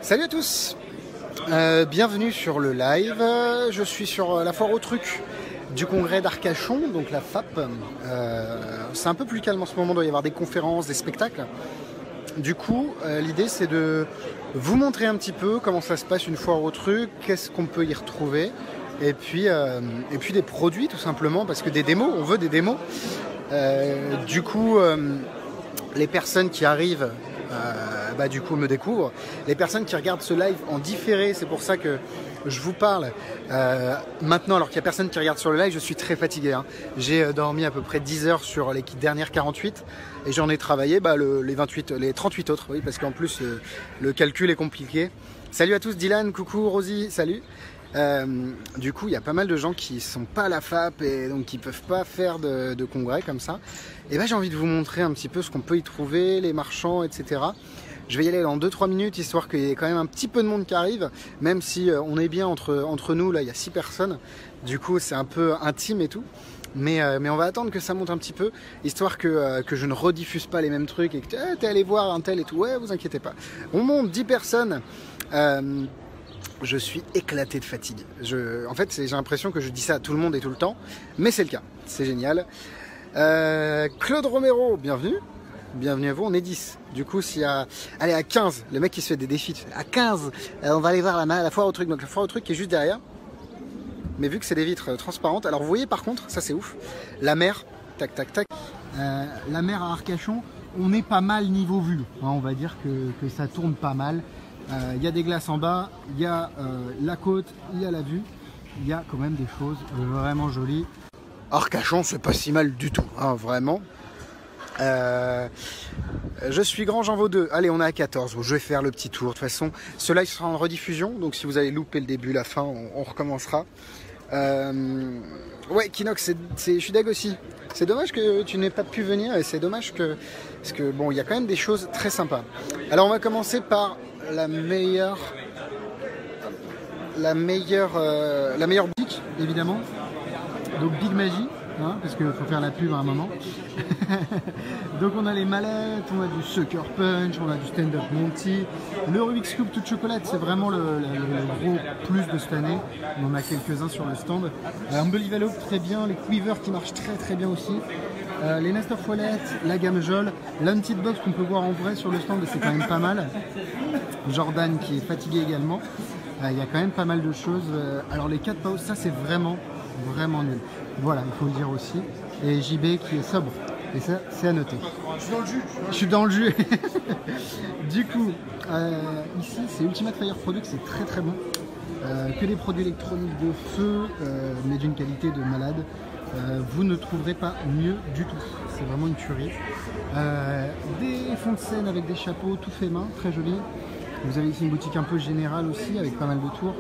Salut à tous, bienvenue sur le live. Je suis sur la foire aux trucs du congrès d'Arcachon, donc la FAP. C'est un peu plus calme en ce moment, il doit y avoir des conférences, des spectacles. Du coup, l'idée c'est de vous montrer un petit peu comment ça se passe une foire aux trucs, qu'est-ce qu'on peut y retrouver, et puis des produits tout simplement, parce que des démos, on veut des démos. Du coup, les personnes qui arrivent du coup me découvrent. Les personnes qui regardent ce live en différé, c'est pour ça que je vous parle maintenant, alors qu'il n'y a personne qui regarde sur le live. Je suis très fatigué, hein. J'ai dormi à peu près 10 heures sur les dernières 48 et j'en ai travaillé les 38 autres, oui, parce qu'en plus le calcul est compliqué. Salut à tous, Dylan, coucou, Rosie, salut. Du coup, il y a pas mal de gens qui sont pas à la FAP et donc qui peuvent pas faire de congrès comme ça. Et j'ai envie de vous montrer un petit peu ce qu'on peut y trouver, les marchands, etc. Je vais y aller dans 2-3 minutes, histoire qu'il y ait quand même un petit peu de monde qui arrive, même si on est bien entre nous, là il y a 6 personnes, du coup c'est un peu intime et tout. Mais on va attendre que ça monte un petit peu, histoire que je ne rediffuse pas les mêmes trucs et que t'es allé voir un tel et tout. Ouais, vous inquiétez pas. On monte 10 personnes. Je suis éclaté de fatigue. En fait, j'ai l'impression que je dis ça à tout le monde et tout le temps, mais c'est le cas. C'est génial. Claude Romero, bienvenue. Bienvenue à vous, on est 10. Du coup, s'il y a... Allez, à 15, le mec qui se fait des défis. À 15, on va aller voir la foire au truc. Donc la foire au truc qui est juste derrière. Mais vu que c'est des vitres transparentes, alors vous voyez par contre, ça c'est ouf, la mer, tac tac tac. La mer à Arcachon, on est pas mal niveau vue. Hein, on va dire que ça tourne pas mal. Il y a des glaces en bas, il y a la côte, il y a la vue. Il y a quand même des choses vraiment jolies. Arcachon, c'est pas si mal du tout, hein, vraiment. Je suis grand, j'en vaux 2. Allez, on est à 14. Je vais faire le petit tour. De toute façon, ce live sera en rediffusion. Donc si vous avez loupé le début, la fin, on recommencera. Ouais, Kinox, je suis deg aussi. C'est dommage que tu n'aies pas pu venir. Et c'est dommage parce que bon, il y a quand même des choses très sympas. Alors on va commencer par la meilleure boutique, évidemment. Donc Big Magie. Hein, parce qu'il faut faire la pub à un moment. Donc on a les mallettes, on a du Sucker Punch, on a du Stand Up Monty. Le Rubik's Cube toute chocolat, c'est vraiment le gros plus de cette année. On en a quelques-uns sur le stand. Unbelievable très bien, les Quiver qui marchent très très bien aussi. Les Nest of Wallet, la gamme Jol, l'Haunted Box qu'on peut voir en vrai sur le stand et c'est quand même pas mal. Jordan qui est fatigué également. Il y a quand même pas mal de choses. Alors les 4 pauses, ça c'est vraiment nul. Voilà, il faut le dire aussi. Et JB qui est sobre. Et ça, c'est à noter. Je suis dans le jus. Je suis dans le jus. Du coup, ici, c'est Ultimate Fire Product, c'est très très bon. Que des produits électroniques de feu, mais d'une qualité de malade. Vous ne trouverez pas mieux du tout. C'est vraiment une tuerie. Des fonds de scène avec des chapeaux tout fait main, très jolis. Vous avez ici une boutique un peu générale aussi, avec pas mal de tours.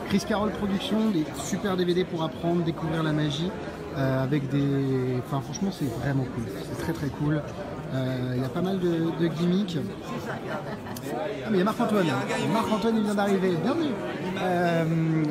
Chris Carroll Productions, des super DVD pour apprendre, découvrir la magie, avec des... Enfin franchement c'est vraiment cool, c'est très très cool. Il y a pas mal de gimmicks. Ah mais il y a Marc-Antoine, Marc-Antoine il vient d'arriver, bienvenue.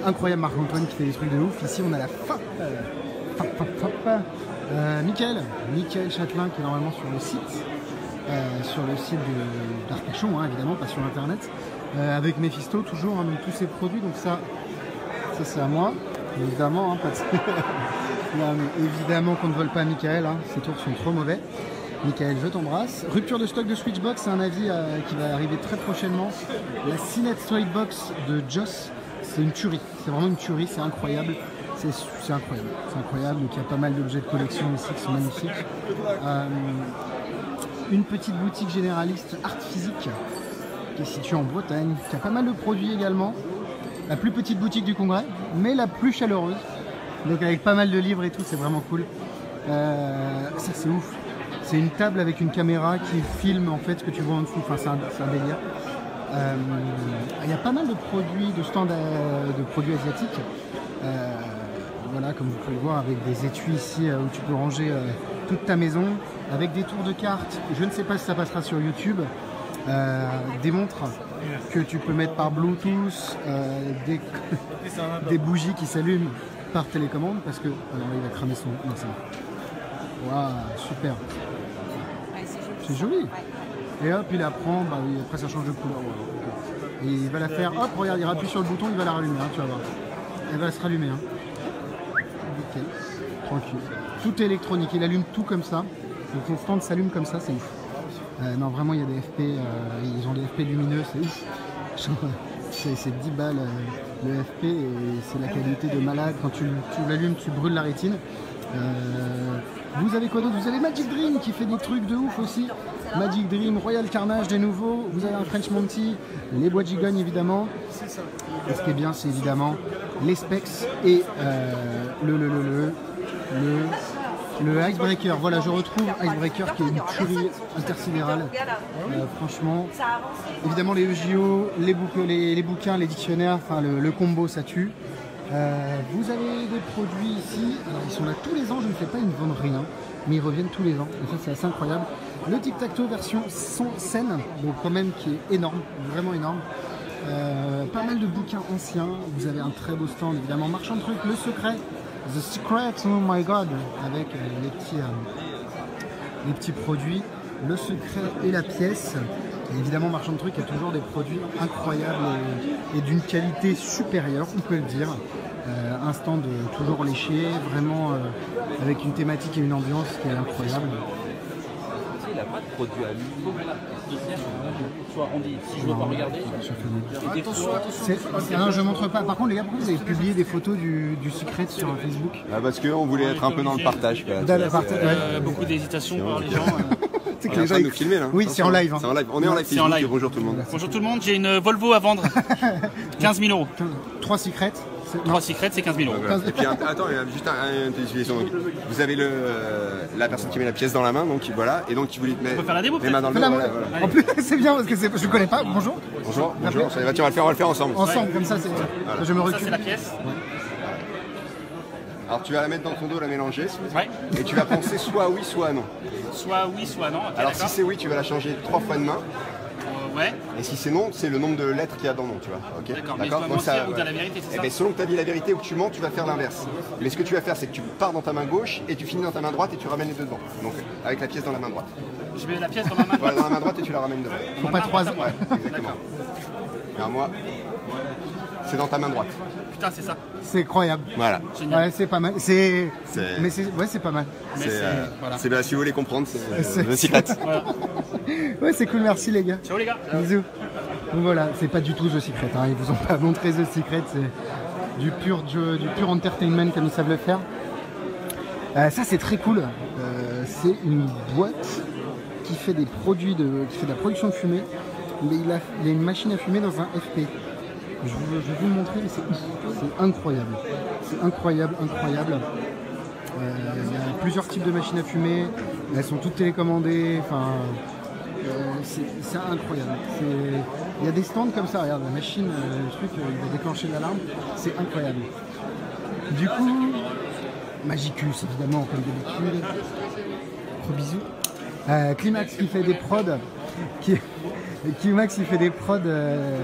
Incroyable Marc-Antoine qui fait des trucs de ouf. Ici on a la FAP. Mickaël Châtelain qui est normalement sur le site d'Arcachon, hein, évidemment, pas sur internet. Avec Mephisto toujours, hein, donc tous ces produits, donc ça c'est à moi, évidemment, hein, non, mais évidemment qu'on ne vole pas à Mickaël, hein, ces tours sont trop mauvais. Mickaël, je t'embrasse. Rupture de stock de Switchbox, c'est un avis qui va arriver très prochainement. La Cinet Switchbox de Joss, c'est une tuerie, c'est vraiment une tuerie, c'est incroyable. C'est incroyable, donc il y a pas mal d'objets de collection ici qui sont magnifiques. Une petite boutique généraliste Art Physique qui est située en Bretagne, qui a pas mal de produits également. La plus petite boutique du congrès, mais la plus chaleureuse. Donc avec pas mal de livres et tout, c'est vraiment cool. Ça c'est ouf. C'est une table avec une caméra qui filme en fait ce que tu vois en dessous. Enfin c'est un délire. Il y a pas mal de produits, de stands de produits asiatiques. Voilà, comme vous pouvez le voir, avec des étuis ici où tu peux ranger toute ta maison, avec des tours de cartes. Je ne sais pas si ça passera sur YouTube. Des montres que tu peux mettre par Bluetooth, des bougies qui s'allument par télécommande parce que alors il va cramer son. Non, c'est bon. Waouh, super. C'est joli. Et hop, il apprend. Bah oui, après ça change de couleur. Ouais, okay. Et il va la faire, hop, regarde, il appuie sur le bouton, il va la rallumer, hein, tu vas voir. Elle va se rallumer. Hein. Ok, tranquille. Tout est électronique, il allume tout comme ça. Donc son stand s'allume comme ça, c'est ouf. Non, vraiment, il y a des FP, ils ont des FP lumineux, c'est ouf. C'est 10 balles le FP et c'est la qualité de malade. Quand tu l'allumes, tu brûles la rétine. Vous avez quoi d'autre? Vous avez Magic Dream qui fait des trucs de ouf aussi. Magic Dream, Royal Carnage de nouveau. Vous avez un French Monty, les bois Gigon évidemment. Et ce qui est bien, c'est évidemment les specs et le Icebreaker. Voilà, je retrouve Icebreaker qui est une tuerie intersidérale. Franchement, évidemment les EJO, les bouquins, les dictionnaires, enfin le combo ça tue. Vous avez des produits ici, alors ils sont là tous les ans, je ne fais pas, ils ne vendent rien, mais ils reviennent tous les ans, et ça c'est assez incroyable. Le tic-tac-toe version sans scène, donc quand même qui est énorme, vraiment énorme. Pas mal de bouquins anciens, vous avez un très beau stand, évidemment, Marchand de trucs, Le Secret, The Secret, oh my god, avec les petits produits, Le Secret et la pièce. Et évidemment, Marchand de trucs a toujours des produits incroyables et d'une qualité supérieure, on peut le dire. Un stand toujours léché, vraiment avec une thématique et une ambiance qui est incroyable. Il n'a pas de produit à lui. Soit arrondi, si je ne veux pas regarder. Non, je ne montre pas. Par contre, les gars, pourquoi vous avez publié des photos du Secret sur Facebook? Parce qu'on voulait être un peu dans le partage. Beaucoup d'hésitation par les gens. C'est que les gens nous filmer là. Oui, c'est en live. C'est en live. On est en live. Facebook. Bonjour tout le monde. Bonjour tout le monde, j'ai une Volvo à vendre. 15 000 €. 3 Secrets. 3 Secrets, c'est 15 000 €. Et puis attends, juste une explication. Vous avez la personne qui met la pièce dans la main, donc voilà, et donc qui voulait mettre les mains dans le dos. En plus, c'est bien parce que je ne connais pas. Bonjour. Bonjour. On va le faire ensemble. Ensemble, comme ça, je me recule. Ça, c'est la pièce. Alors tu vas la mettre dans ton dos, la mélanger, et tu vas penser soit oui, soit non. Soit oui, soit non. Alors si c'est oui, tu vas la changer 3 fois de main. Ouais. Et si c'est non, c'est le nombre de lettres qu'il y a dans non, tu vois. Okay. D'accord. Mais je dois mentir ou t'as la vérité, c'est ça? Ben, selon que tu as dit la vérité ou que tu mens, tu vas faire l'inverse. Mais ce que tu vas faire, c'est que tu pars dans ta main gauche et tu finis dans ta main droite et tu ramènes les deux devant. Donc avec la pièce dans la main droite. Je mets la pièce dans ma main droite. Voilà, dans la main droite et tu la ramènes devant. Faut pas 3 ans. Ouais, exactement. Alors moi, c'est dans ta main droite. Putain, c'est ça. C'est incroyable. Voilà. Ouais, c'est pas mal. Mais c'est pas mal. C'est si vous voulez comprendre, c'est le Secret. Voilà. Ouais, c'est cool, merci les gars. Ciao les gars. Bisous. Donc voilà, c'est pas du tout The Secret. Hein. Ils vous ont pas montré The Secret, c'est du pur entertainment comme ils savent le faire. Ça c'est très cool. C'est une boîte qui fait des produits qui fait de la production de fumée, mais il a une machine à fumer dans un FP. Je vais vous le montrer, mais c'est incroyable. C'est incroyable. Il y a plusieurs types de machines à fumer, elles sont toutes télécommandées, enfin, c'est incroyable. Il y a des stands comme ça, regarde, la machine, le truc, il va déclencher l'alarme, c'est incroyable. Du coup, Magicus évidemment, comme d'habitude. Gros bisous. Climax qui fait des prods, Climax il fait des prods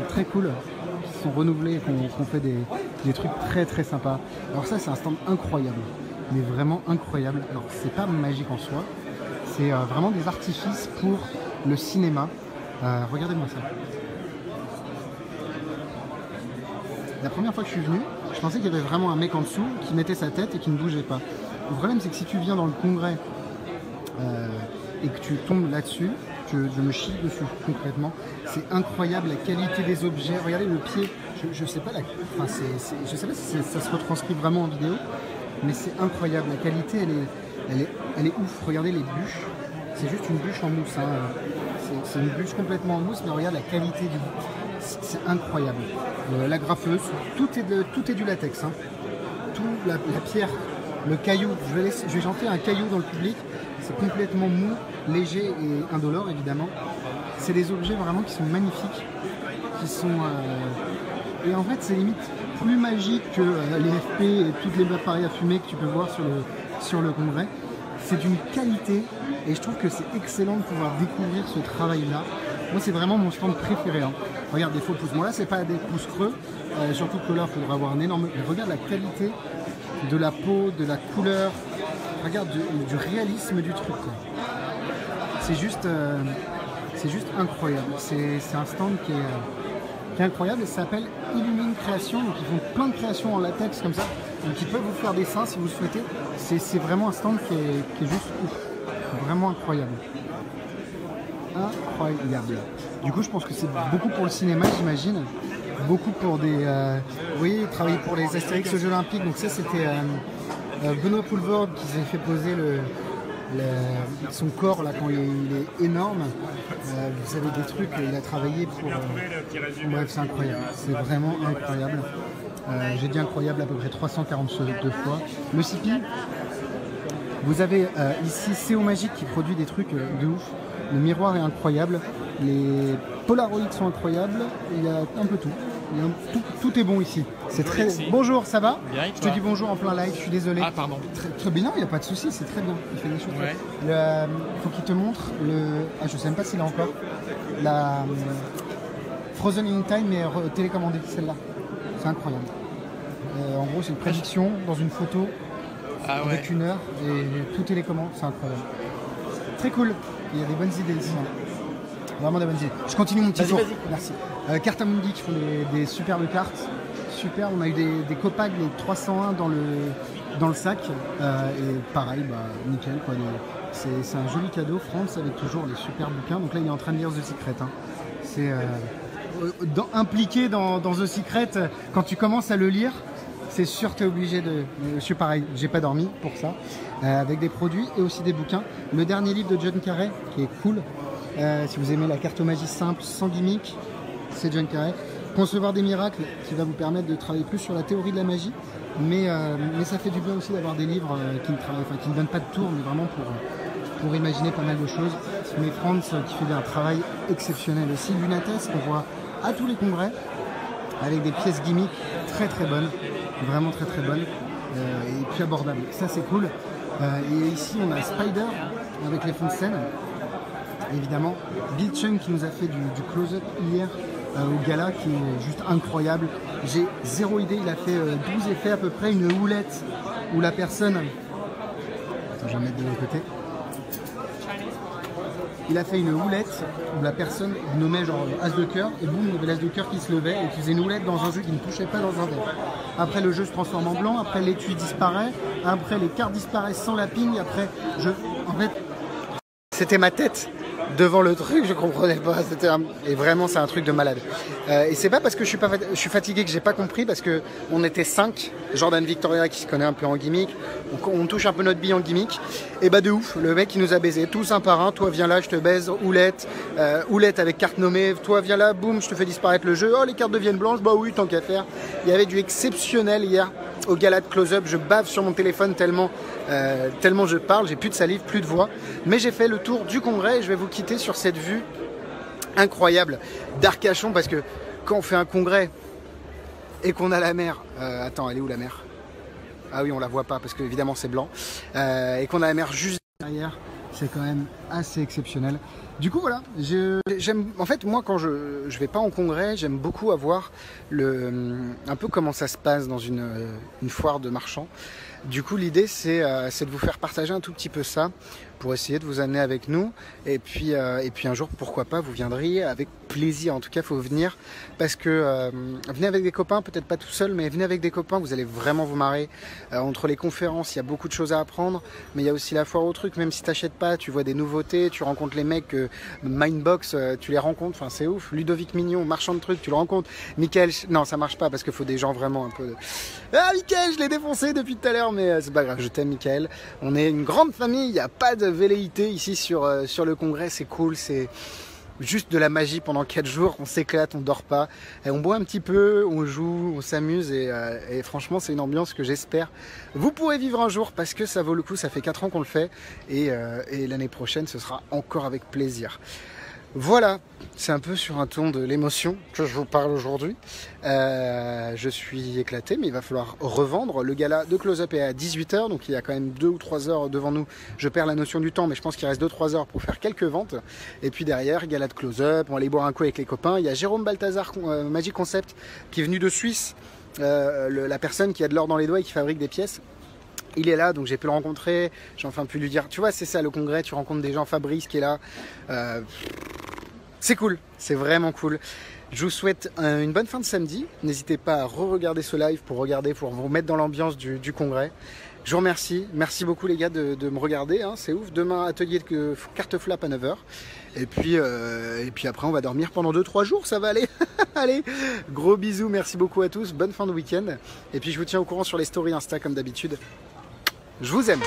très cool. Sont renouvelés, qu'on fait des trucs très très sympas. Alors ça c'est un stand incroyable, mais vraiment incroyable. Alors c'est pas magique en soi, c'est vraiment des artifices pour le cinéma. Regardez-moi ça. La première fois que je suis venu, je pensais qu'il y avait vraiment un mec en dessous qui mettait sa tête et qui ne bougeait pas. Le problème c'est que si tu viens dans le congrès et que tu tombes là-dessus, je me chie dessus concrètement. C'est incroyable la qualité des objets. Regardez le pied. Je sais pas je sais pas si ça se retranscrit vraiment en vidéo, mais c'est incroyable. La qualité, elle est ouf. Regardez les bûches. C'est juste une bûche en mousse. Hein. C'est une bûche complètement en mousse, mais regarde la qualité du. C'est incroyable. La graffeuse, tout est du latex. Hein. Tout la pierre, le caillou. Je vais jeter un caillou dans le public. C'est complètement mou, léger et indolore évidemment. C'est des objets vraiment qui sont magnifiques, qui sont... Et en fait c'est limite plus magique que les FP et toutes les appareils à fumer que tu peux voir sur le congrès. C'est d'une qualité et je trouve que c'est excellent de pouvoir découvrir ce travail-là. Moi c'est vraiment mon stand préféré. Hein. Regarde des faux pouces. Bon là c'est pas des pouces creux, surtout que là il faudra avoir un énorme... Mais regarde la qualité de la peau, de la couleur. Regarde du réalisme du truc. C'est juste incroyable. C'est un stand qui est incroyable et ça s'appelle Illumine Création. Donc ils font plein de créations en latex comme ça. Donc ils peuvent vous faire des dessins si vous le souhaitez. C'est vraiment un stand qui est juste ouf. Vraiment incroyable. Incroyable. Du coup je pense que c'est beaucoup pour le cinéma j'imagine. Beaucoup pour des... oui, travailler pour les Astérix aux Jeux Olympiques. Donc ça c'était Benoît Poulvord qui s'est fait poser son corps là quand il est énorme. Vous avez des trucs, il a travaillé pour... bref, c'est incroyable. C'est vraiment incroyable. J'ai dit incroyable à peu près 342 fois. Le CP, vous avez ici CO Magique qui produit des trucs de ouf. Le miroir est incroyable. Les Polaroids sont incroyables. Il y a un peu tout. Tout est bon ici. C'est très... Bonjour, ça va? Bien, je te dis bonjour en plein live, je suis désolé. Ah, pardon. Très bien, il n'y a pas de souci, c'est très bien. Il fait des choses. Ouais. Faut qu'il te montre le... Ah, je sais même pas s'il a encore. La Frozen in Time, mais télécommandée, celle-là. C'est incroyable. En gros, c'est une prédiction dans une photo avec 1 heure et tout télécommande. C'est incroyable. Très cool. Il y a des bonnes idées ici. Vraiment des bonnes idées. Je continue mon petit tour. Merci. Cartamundi qui font des superbes cartes. Super, on a eu des copacs, les 301 dans le sac. Et pareil, nickel. C'est un joli cadeau. France avec toujours les super bouquins. Donc là, il est en train de lire The Secret. Hein. C'est impliqué dans The Secret. Quand tu commences à le lire, c'est sûr que tu es obligé de... Je suis pareil, j'ai pas dormi pour ça. Avec des produits et aussi des bouquins. Le dernier livre de John Carrey, qui est cool. Si vous aimez la cartomagie simple, sans gimmick, c'est John Carrey. Concevoir des miracles, qui va vous permettre de travailler plus sur la théorie de la magie, mais ça fait du bien aussi d'avoir des livres qui ne donnent pas de tour, mais vraiment pour imaginer pas mal de choses. Mais Franz qui fait un travail exceptionnel aussi. Lunates qu'on voit à tous les congrès, avec des pièces gimmicks très très bonnes, vraiment très très bonnes, et puis abordables. Ça c'est cool. Et ici on a Spider avec les fonds de scène. Évidemment, Bill Chung qui nous a fait du close-up hier au gala qui est juste incroyable. J'ai zéro idée, il a fait 12 effets à peu près, une houlette où la personne... Attends, je vais mettre de l'autre côté. Il a fait une houlette où la personne nommait genre as de cœur et boum, il y avait l'as de cœur qui se levait et qui faisait une houlette dans un jeu qui ne touchait pas dans un verre. Après le jeu se transforme en blanc, après l'étui disparaît, après les cartes disparaissent sans la ping, après en fait... C'était ma tête devant le truc, je comprenais pas. Et vraiment, c'est un truc de malade. Et c'est pas parce que je suis fatigué que j'ai pas compris, parce que on était 5. Jordan Victoria qui se connaît un peu en gimmick. On touche un peu notre bille en gimmick. Et de ouf, le mec qui nous a baisé tous un par un. Toi, viens là, je te baise. Houlette, houlette avec carte nommée. Toi, viens là, boum, je te fais disparaître le jeu. Oh, les cartes deviennent blanches. Bah oui, tant qu'à faire. Il y avait du exceptionnel hier. Au gala de close-up, je bave sur mon téléphone tellement je parle, j'ai plus de salive, plus de voix. Mais j'ai fait le tour du congrès et je vais vous quitter sur cette vue incroyable d'Arcachon, parce que quand on fait un congrès et qu'on a la mer, attends, elle est où la mer? Ah oui, on la voit pas parce que évidemment c'est blanc, et qu'on a la mer juste derrière, c'est quand même assez exceptionnel. Du coup voilà, j'aime, en fait moi quand je vais pas en congrès, j'aime beaucoup avoir un peu comment ça se passe dans une foire de marchands. Du coup l'idée c'est de vous faire partager un tout petit peu ça, pour essayer de vous amener avec nous, et puis un jour pourquoi pas vous viendriez avec plaisir. En tout cas il faut venir, parce que venez avec des copains, peut-être pas tout seul, mais venez avec des copains, vous allez vraiment vous marrer. Entre les conférences il y a beaucoup de choses à apprendre, mais il y a aussi la foire au truc. Même si t'achètes pas, tu vois des nouveautés, tu rencontres les mecs Mindbox, tu les rencontres, enfin c'est ouf. Ludovic Mignon, marchand de trucs, tu le rencontres. Michael, non ça marche pas parce qu'il faut des gens vraiment un peu... Ah Michael, je l'ai défoncé depuis tout à l'heure, mais c'est pas grave, je t'aime Michael. On est une grande famille, il n'y a pas de velléité ici sur le congrès, c'est cool, c'est juste de la magie pendant 4 jours, on s'éclate, on dort pas, et on boit un petit peu, on joue, on s'amuse, et franchement c'est une ambiance que j'espère vous pourrez vivre un jour, parce que ça vaut le coup. Ça fait 4 ans qu'on le fait, et l'année prochaine ce sera encore avec plaisir. Voilà, c'est un peu sur un ton de l'émotion que je vous parle aujourd'hui. Je suis éclaté, mais il va falloir revendre. Le gala de close-up est à 18 h, donc il y a quand même 2 ou 3 heures devant nous. Je perds la notion du temps, mais je pense qu'il reste 2-3 heures pour faire quelques ventes. Et puis derrière, gala de close-up, on va aller boire un coup avec les copains. Il y a Jérôme Balthazar, Magic Concept, qui est venu de Suisse, la personne qui a de l'or dans les doigts et qui fabrique des pièces. Il est là, donc j'ai pu le rencontrer, j'ai enfin pu lui dire, tu vois, c'est ça le congrès, tu rencontres des gens. Fabrice qui est là, c'est cool, c'est vraiment cool. Je vous souhaite une bonne fin de samedi. N'hésitez pas à re-regarder ce live pour vous mettre dans l'ambiance du congrès. Je vous remercie. Merci beaucoup les gars de me regarder. Hein, c'est ouf. Demain, atelier de carte flap à 9h. Et puis après, on va dormir pendant 2-3 jours. Ça va aller. Allez, gros bisous. Merci beaucoup à tous. Bonne fin de week-end. Et puis, je vous tiens au courant sur les stories Insta comme d'habitude. Je vous aime.